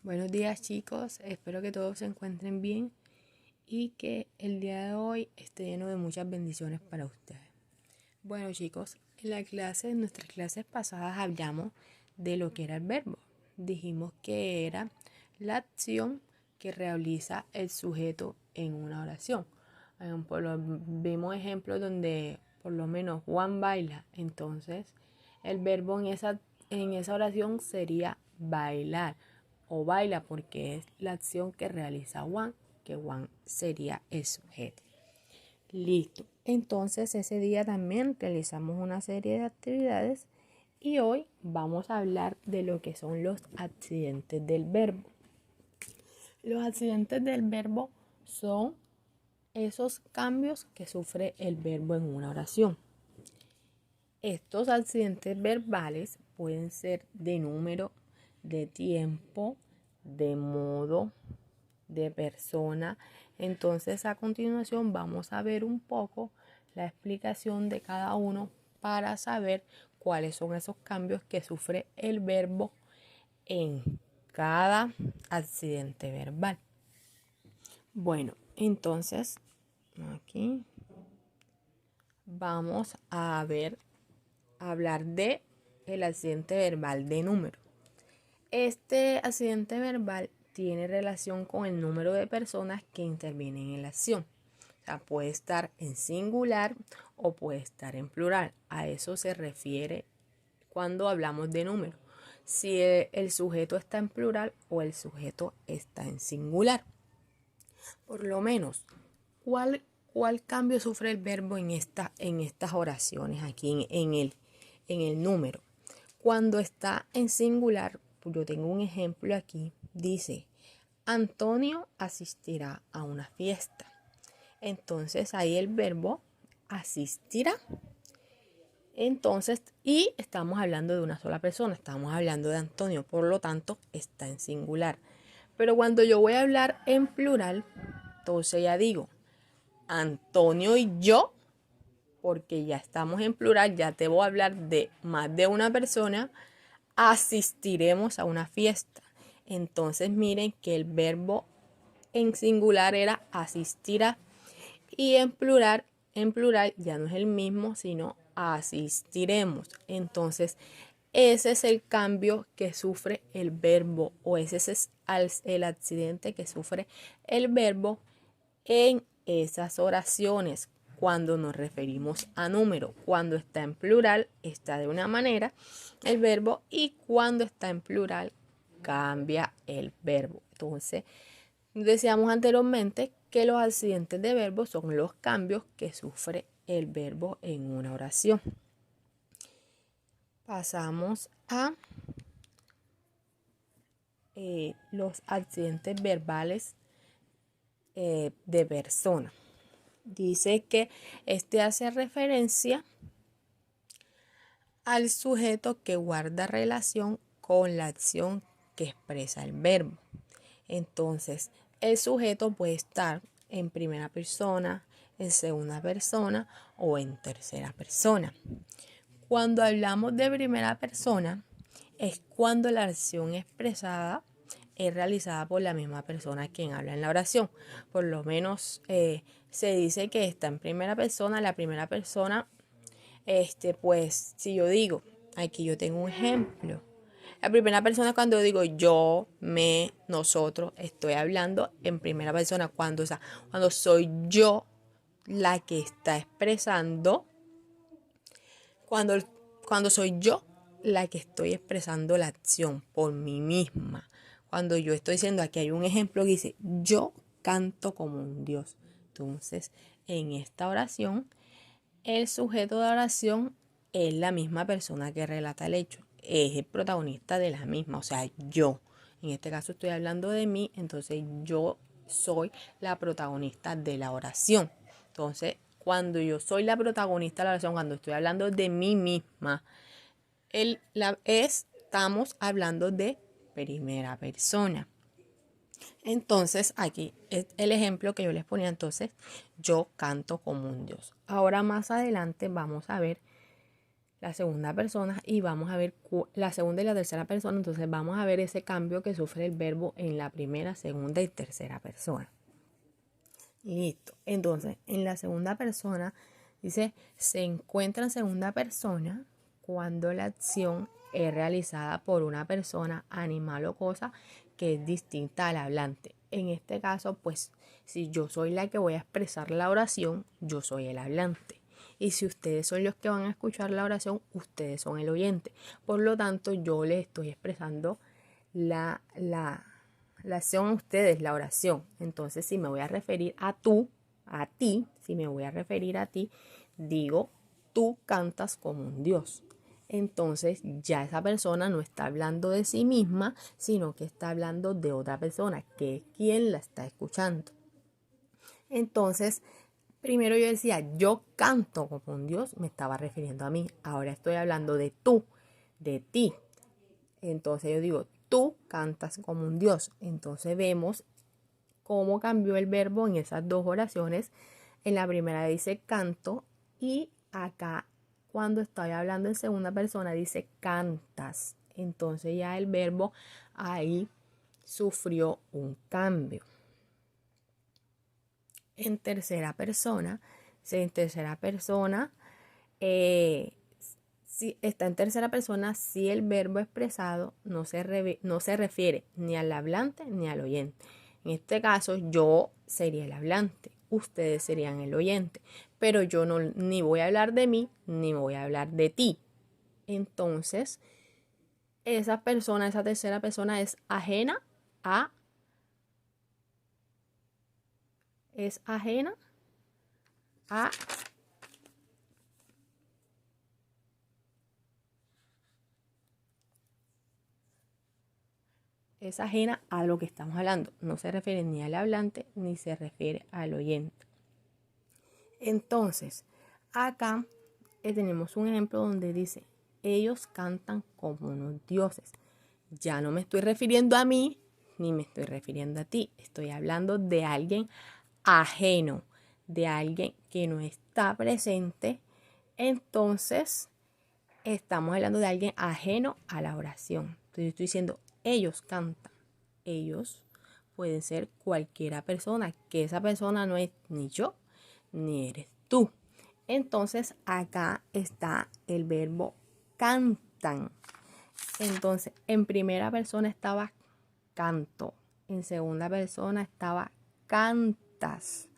Buenos días chicos, espero que todos se encuentren bien y que el día de hoy esté lleno de muchas bendiciones para ustedes. Bueno chicos, en nuestras clases pasadas hablamos de lo que era el verbo. Dijimos que era la acción que realiza el sujeto en una oración. Vimos ejemplos donde por lo menos Juan baila, entonces el verbo en esa oración sería bailar o baila porque es la acción que realiza Juan, que Juan sería el sujeto. Listo. Entonces ese día también realizamos una serie de actividades y hoy vamos a hablar de lo que son los accidentes del verbo. Los accidentes del verbo son esos cambios que sufre el verbo en una oración. Estos accidentes verbales pueden ser de número, de tiempo, de modo, de persona. Entonces a continuación vamos a ver un poco la explicación de cada uno para saber cuáles son esos cambios que sufre el verbo en cada accidente verbal. Bueno, entonces aquí vamos a hablar de el accidente verbal de número. Este accidente verbal tiene relación con el número de personas que intervienen en la acción. O sea, puede estar en singular o puede estar en plural. A eso se refiere cuando hablamos de número. Si el sujeto está en plural o el sujeto está en singular. Por lo menos, ¿cuál cambio sufre el verbo en estas oraciones aquí en el número? Cuando está en singular, yo tengo un ejemplo aquí, dice, Antonio asistirá a una fiesta. Entonces ahí el verbo asistirá. Entonces, y estamos hablando de una sola persona, estamos hablando de Antonio, por lo tanto está en singular. Pero cuando yo voy a hablar en plural, entonces ya digo, Antonio y yo, porque ya estamos en plural, ya te voy a hablar de más de una persona, asistiremos a una fiesta. Entonces miren que el verbo en singular era asistirá y en plural ya no es el mismo, sino asistiremos. Entonces ese es el cambio que sufre el verbo o ese es el accidente que sufre el verbo en esas oraciones. Cuando nos referimos a número, cuando está en plural está de una manera el verbo y cuando está en plural cambia el verbo. Entonces, decíamos anteriormente que los accidentes de verbo son los cambios que sufre el verbo en una oración. Pasamos a los accidentes verbales de persona. Dice que este hace referencia al sujeto que guarda relación con la acción que expresa el verbo. Entonces, el sujeto puede estar en primera persona, en segunda persona o en tercera persona. Cuando hablamos de primera persona, es cuando la acción expresada es realizada por la misma persona quien habla en la oración. Por lo menos se dice que está en primera persona. La primera persona, pues si yo digo, aquí yo tengo un ejemplo. La primera persona cuando digo yo, me, nosotros, estoy hablando en primera persona cuando soy yo la que está expresando, cuando, cuando soy yo la que estoy expresando la acción por mí misma. Cuando yo estoy diciendo, aquí hay un ejemplo que dice, yo canto como un Dios. Entonces, en esta oración, el sujeto de oración es la misma persona que relata el hecho. Es el protagonista de la misma, o sea, yo. En este caso estoy hablando de mí, entonces yo soy la protagonista de la oración. Entonces, cuando yo soy la protagonista de la oración, cuando estoy hablando de mí misma, estamos hablando de primera persona. Entonces, aquí es el ejemplo que yo les ponía. Entonces, yo canto como un Dios. Ahora más adelante vamos a ver la segunda persona y vamos a ver la segunda y la tercera persona. Entonces vamos a ver ese cambio que sufre el verbo en la primera, segunda y tercera persona. Listo. Entonces, en la segunda persona dice, se encuentra en segunda persona cuando la acción es realizada por una persona, animal o cosa que es distinta al hablante. En este caso, pues, si yo soy la que voy a expresar la oración, yo soy el hablante. Y si ustedes son los que van a escuchar la oración, ustedes son el oyente. Por lo tanto, yo les estoy expresando la acción a ustedes, la oración. Entonces, si me voy a referir a tú, a ti, si me voy a referir a ti, digo, tú cantas como un Dios. Entonces, ya esa persona no está hablando de sí misma, sino que está hablando de otra persona, que es quien la está escuchando. Entonces, primero yo decía, yo canto como un Dios, me estaba refiriendo a mí. Ahora estoy hablando de tú, de ti. Entonces yo digo, tú cantas como un Dios. Entonces vemos cómo cambió el verbo en esas dos oraciones. En la primera dice canto y acá cuando estoy hablando en segunda persona dice cantas. Entonces ya el verbo ahí sufrió un cambio. En tercera persona, si está en tercera persona, si el verbo expresado no se refiere ni al hablante ni al oyente. En este caso, yo sería el hablante, ustedes serían el oyente, pero yo no ni voy a hablar de mí ni voy a hablar de ti. Entonces, esa persona, esa tercera persona es ajena a es ajena a lo que estamos hablando. No se refiere ni al hablante ni se refiere al oyente. Entonces, acá tenemos un ejemplo donde dice, ellos cantan como unos dioses. Ya no me estoy refiriendo a mí ni me estoy refiriendo a ti. Estoy hablando de alguien ajeno, de alguien que no está presente. Entonces, estamos hablando de alguien ajeno a la oración. Entonces, estoy diciendo, ellos cantan. Ellos pueden ser cualquiera persona, que esa persona no es ni yo, ni eres tú. Entonces, acá está el verbo cantan. Entonces, en primera persona estaba canto. En segunda persona estaba cantas.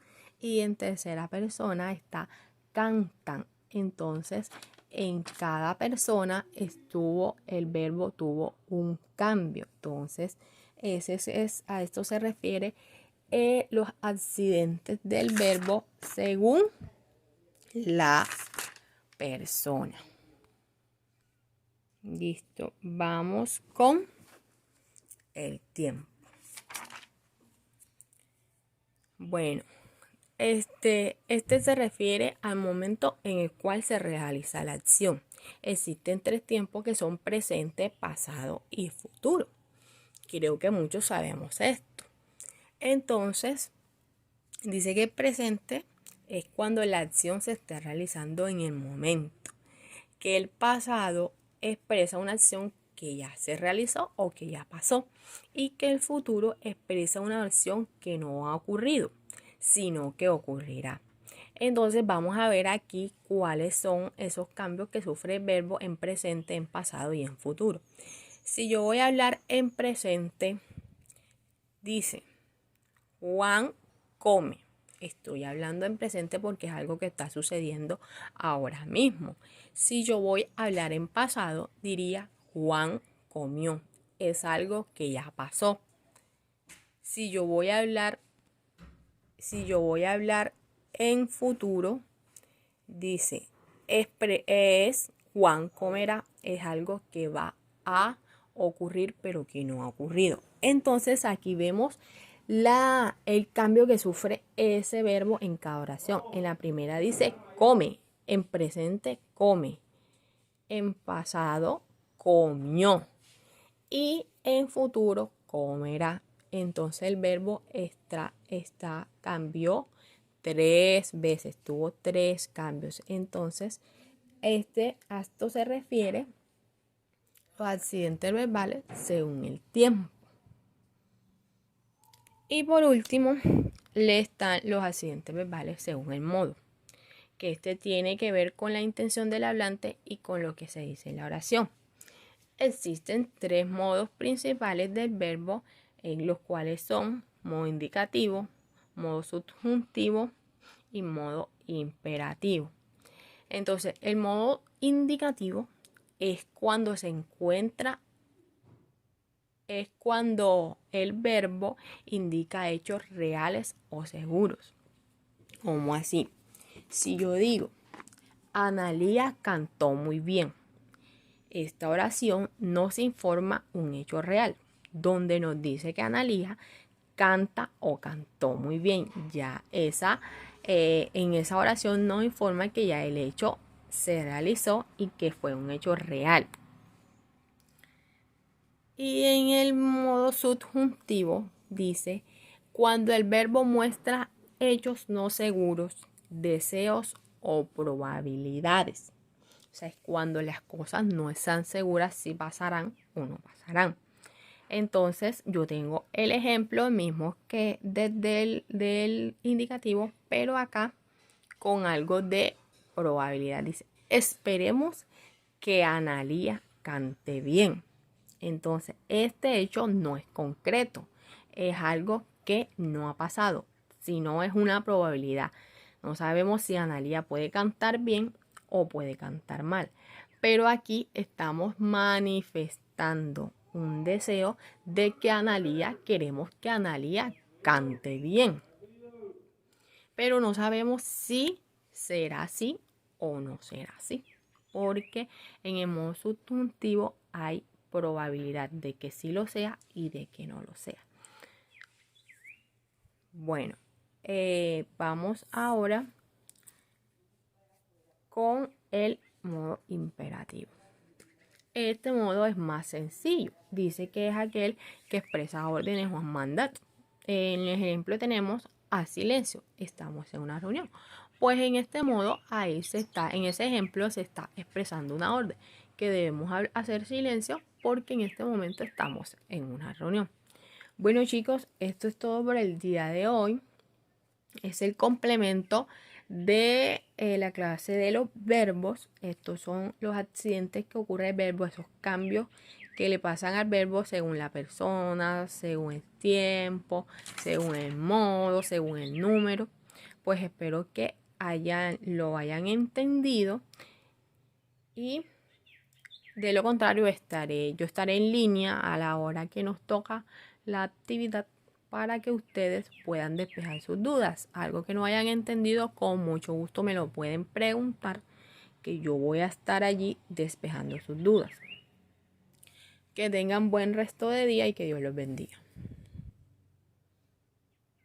Y en tercera persona está cantan. Entonces, en cada persona el verbo tuvo un cambio. Entonces, a esto se refiere los accidentes del verbo según la persona. Listo, vamos con el tiempo. Bueno, este se refiere al momento en el cual se realiza la acción. Existen 3 tiempos que son presente, pasado y futuro. Creo que muchos sabemos esto. Entonces, dice que el presente es cuando la acción se está realizando en el momento. Que el pasado expresa una acción que ya se realizó o que ya pasó. Y que el futuro expresa una acción que no ha ocurrido, sino que ocurrirá. Entonces vamos a ver aquí cuáles son esos cambios que sufre el verbo en presente, en pasado y en futuro. Si yo voy a hablar en presente, dice, Juan come. Estoy hablando en presente porque es algo que está sucediendo ahora mismo. Si yo voy a hablar en pasado, diría Juan comió. Es algo que ya pasó. Si yo voy a hablar en futuro, dice es Juan comerá. Es algo que va a ocurrir pero que no ha ocurrido. Entonces aquí vemos el cambio que sufre ese verbo en cada oración. En la primera dice come, en presente come, en pasado comió y en futuro comerá. Entonces el verbo cambió 3 veces, tuvo 3 cambios. Entonces A esto se refiere los accidentes verbales según el tiempo. Y por último, le están los accidentes verbales según el modo, que tiene que ver con la intención del hablante y con lo que se dice en la oración. Existen 3 modos principales del verbo, los cuales son modo indicativo, modo subjuntivo y modo imperativo. Entonces, el modo indicativo es cuando el verbo indica hechos reales o seguros. ¿Cómo así? Si yo digo, Analía cantó muy bien, esta oración nos informa un hecho real, donde nos dice que Analía canta o cantó muy bien. Ya en esa oración nos informa que ya el hecho se realizó y que fue un hecho real. Y en el modo subjuntivo dice, cuando el verbo muestra hechos no seguros, deseos o probabilidades. O sea, es cuando las cosas no están seguras si pasarán o no pasarán. Entonces, yo tengo el ejemplo mismo que desde del indicativo, pero acá con algo de probabilidad. Dice, esperemos que Analía cante bien. Entonces, este hecho no es concreto, es algo que no ha pasado, sino es una probabilidad. No sabemos si Analía puede cantar bien o puede cantar mal, pero aquí estamos manifestando un deseo de que queremos que Analía cante bien, pero no sabemos si será así o no será así, porque en el modo subjuntivo hay probabilidad de que sí lo sea y de que no lo sea. Bueno, vamos ahora con el modo imperativo. Este modo es más sencillo. Dice que es aquel que expresa órdenes o mandatos. En el ejemplo tenemos a silencio. Estamos en una reunión. Pues en este modo, en ese ejemplo se está expresando una orden que debemos hacer silencio porque en este momento estamos en una reunión. Bueno, chicos, esto es todo por el día de hoy. Es el complemento de la clase de los verbos. Estos son los accidentes que ocurre el verbo, esos cambios que le pasan al verbo según la persona, según el tiempo, según el modo, según el número. Pues espero que lo hayan entendido, y de lo contrario yo estaré en línea a la hora que nos toca la actividad para que ustedes puedan despejar sus dudas. Algo que no hayan entendido, con mucho gusto me lo pueden preguntar, que yo voy a estar allí despejando sus dudas. Que tengan buen resto de día y que Dios los bendiga.